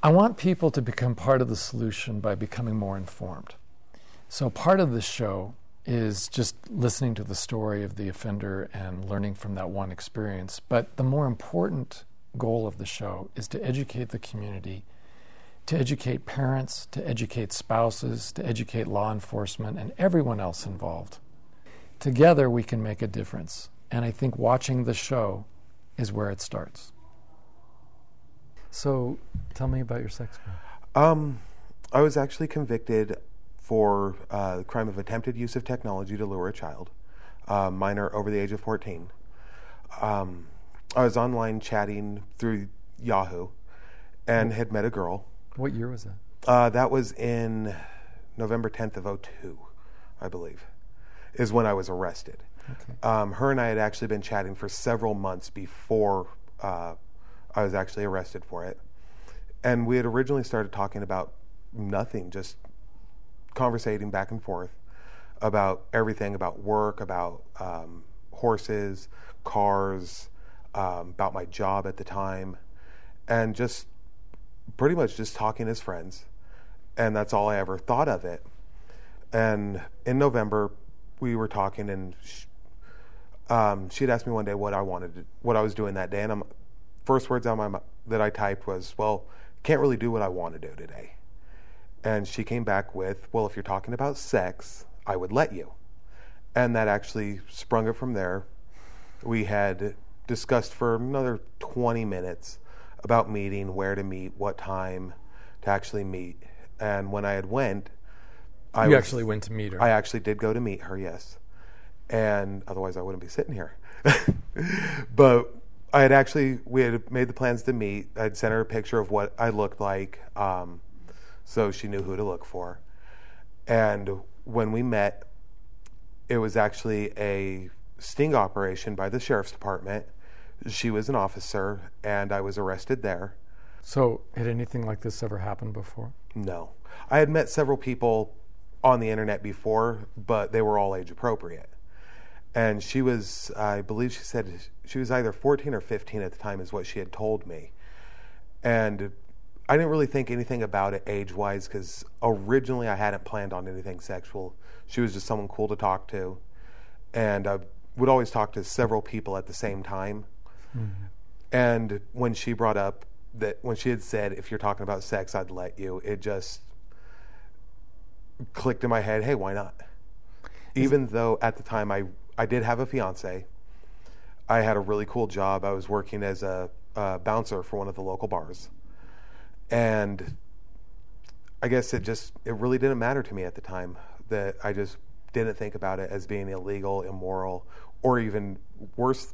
I want people to become part of the solution by becoming more informed. So part of the show is just listening to the story of the offender and learning from that one experience. But the more important goal of the show is to educate the community, to educate parents, to educate spouses, to educate law enforcement, and everyone else involved. Together we can make a difference. And I think watching the show is where it starts. So tell me about your sex crime. I was actually convicted for the crime of attempted use of technology to lure a child, minor over the age of 14. I was online chatting through Yahoo and had met a girl. What year was that? That was in November 10th of '02, I believe, is when I was arrested. Okay. Her and I had actually been chatting for several months before I was actually arrested for it. And we had originally started talking about nothing, just conversating back and forth about everything, about work, about horses, cars, about my job at the time, and just pretty much just talking as friends. And that's all I ever thought of it. And in November, we were talking, and she'd asked me one day what I was doing that day, and first words out that I typed was, "Well, can't really do what I want to do today." And she came back with, "Well, if you're talking about sex, I would let you." And that actually sprung it from there. We had discussed for another 20 minutes about meeting, where to meet, what time to actually meet. And when I had went, You actually went to meet her? I actually did go to meet her, yes. And otherwise I wouldn't be sitting here. But we had made the plans to meet. I'd sent her a picture of what I looked like, so she knew who to look for. And when we met, it was actually a sting operation by the sheriff's department. She was an officer, and I was arrested there. So had anything like this ever happened before? No. I had met several people on the internet before, but they were all age appropriate. And she was, I believe she said she was either 14 or 15 at the time is what she had told me. And I didn't really think anything about it age-wise, because originally I hadn't planned on anything sexual. She was just someone cool to talk to. And I would always talk to several people at the same time. Mm-hmm. And when she brought up that, when she had said, "If you're talking about sex, I'd let you," it just clicked in my head, hey, why not? Even though at the time I did have a fiance. I had a really cool job. I was working as a bouncer for one of the local bars. And I guess it really didn't matter to me at the time. That I just didn't think about it as being illegal, immoral, or even worse,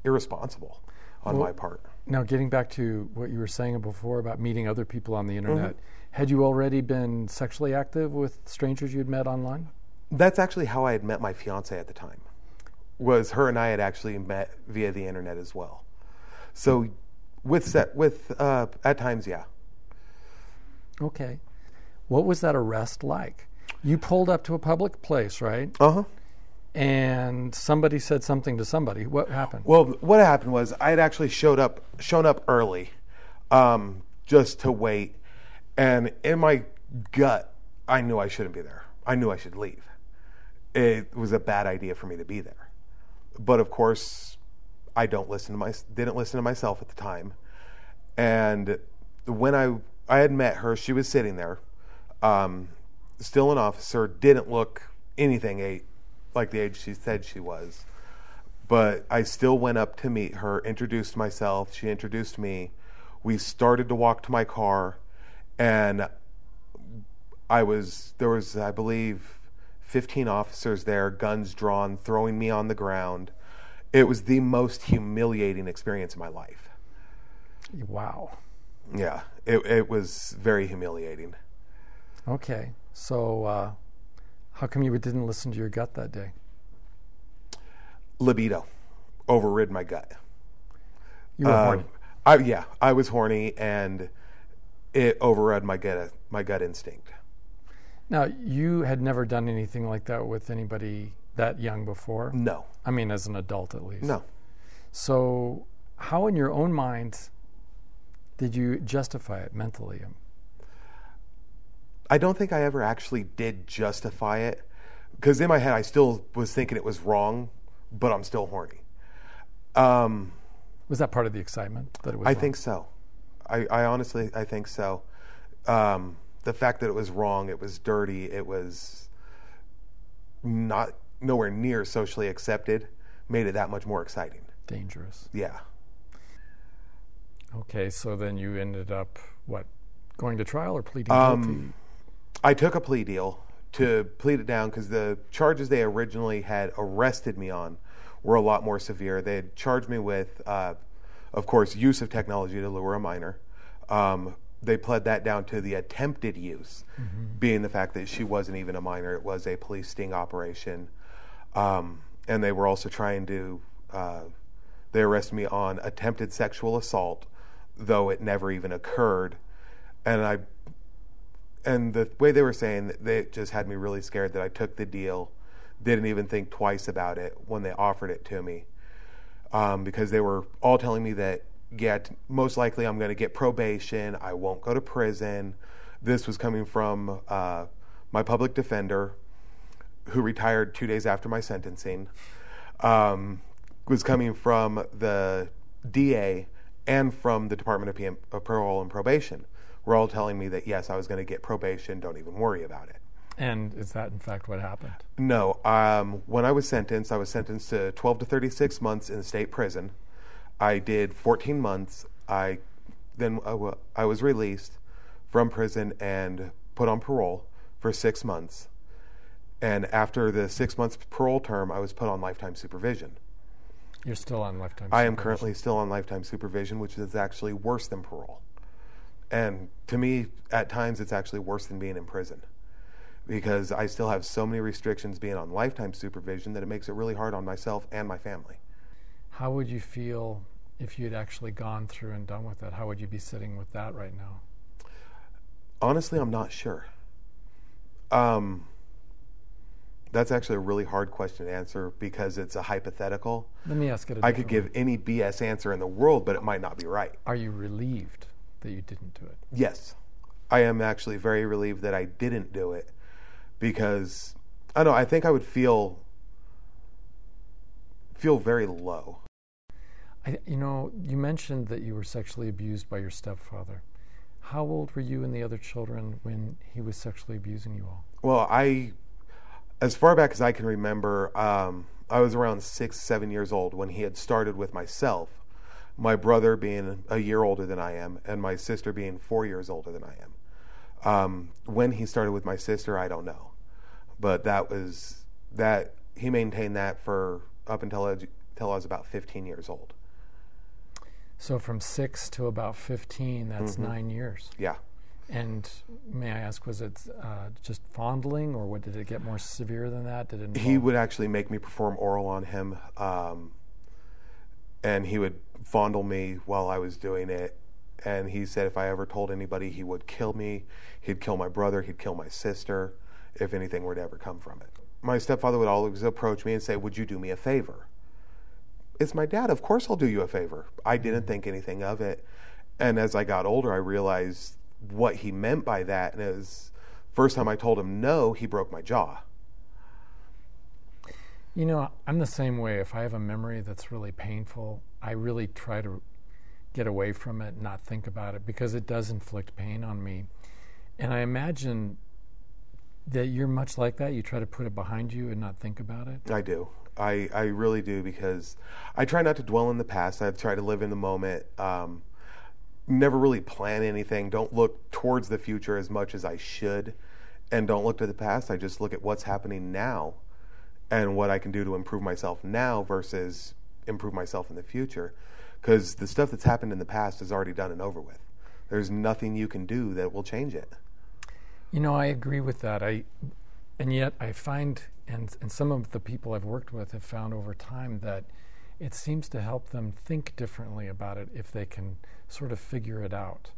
irresponsible on my part. Now, getting back to what you were saying before about meeting other people on the internet, had you already been sexually active with strangers you'd met online? That's actually how I had met my fiance at the time. Was her and I had actually met via the internet as well. So at times, yeah. Okay. What was that arrest like? You pulled up to a public place, right? Uh-huh. And somebody said something to somebody. What happened? Well, what happened was I had actually shown up early, just to wait. And in my gut, I knew I shouldn't be there. I knew I should leave. It was a bad idea for me to be there. But of course, I didn't listen to myself at the time. And when I had met her, she was sitting there, still an officer, didn't look anything like the age she said she was. But I still went up to meet her, introduced myself, she introduced me. We started to walk to my car, and there was, I believe, 15 officers there, guns drawn, throwing me on the ground. It was the most humiliating experience of my life. Wow. Yeah, it was very humiliating. Okay, so how come you didn't listen to your gut that day? Libido overrid my gut. You were horny. I was horny, and it overrode my gut instinct. Now, you had never done anything like that with anybody that young before? No. I mean, as an adult at least. No. So how in your own mind Did you justify it mentally? I don't think I ever actually did justify it, because in my head I still was thinking it was wrong, but I'm still horny. Was that part of the excitement that it was I wrong? think so. I honestly, I think so. The fact that it was wrong, it was dirty, it was not nowhere near socially accepted, made it that much more exciting. Dangerous. Yeah. Okay, so then you ended up, going to trial or pleading guilty? I took a plea deal to plead it down because the charges they originally had arrested me on were a lot more severe. They had charged me with, of course, use of technology to lure a minor. They pled that down to the attempted use, being the fact that she wasn't even a minor. It was a police sting operation. And they were also trying to, they arrested me on attempted sexual assault, though it never even occurred. And the way they were saying, they just had me really scared that I took the deal, didn't even think twice about it when they offered it to me, because they were all telling me that, yeah, most likely I'm going to get probation, I won't go to prison. This was coming from my public defender, who retired 2 days after my sentencing, was coming from the DA and from the Department of Parole and Probation. Were all telling me that, yes, I was going to get probation, don't even worry about it. And is that, in fact, what happened? No. When I was sentenced to 12 to 36 months in the state prison. I did 14 months. I was released from prison and put on parole for 6 months. And after the 6 months parole term, I was put on lifetime supervision. You're still on lifetime supervision? I am currently still on lifetime supervision, which is actually worse than parole. And to me, at times, it's actually worse than being in prison, because I still have so many restrictions being on lifetime supervision that it makes it really hard on myself and my family. How would you feel if you had actually gone through and done with it? How would you be sitting with that right now? Honestly, I'm not sure. That's actually a really hard question to answer because it's a hypothetical. Let me ask it. I could give any BS answer in the world, but it might not be right. Are you relieved that you didn't do it? Yes. I am actually very relieved that I didn't do it, because I think I would feel very low. You mentioned that you were sexually abused by your stepfather. How old were you and the other children when he was sexually abusing you all? Well, as far back as I can remember, I was around 6-7 years old when he had started with myself. My brother being a year older than I am, and my sister being 4 years older than I am. When he started with my sister, I don't know. But he maintained that for up until I was about 15 years old. So from 6 to about 15, that's 9 years. Yeah. And may I ask, was it just fondling, or did it get more severe than that? He would actually make me perform oral on him, and he would fondle me while I was doing it. And he said if I ever told anybody, he would kill me. He'd kill my brother. He'd kill my sister if anything were to ever come from it. My stepfather would always approach me and say, "Would you do me a favor?" It's my dad. Of course I'll do you a favor. I didn't think anything of it. And as I got older, I realized what he meant by that. And it was first time I told him no, he broke my jaw. I'm the same way. If I have a memory that's really painful, I really try to get away from it, not think about it, because it does inflict pain on me. And I imagine that you're much like that. You try to put it behind you and not think about it. I do. I really do, because I try not to dwell in the past. I try to live in the moment. Never really plan anything. Don't look towards the future as much as I should. And don't look to the past. I just look at what's happening now and what I can do to improve myself now versus improve myself in the future. Because the stuff that's happened in the past is already done and over with. There's nothing you can do that will change it. I agree with that. And yet I find, and some of the people I've worked with have found over time, that it seems to help them think differently about it if they can sort of figure it out.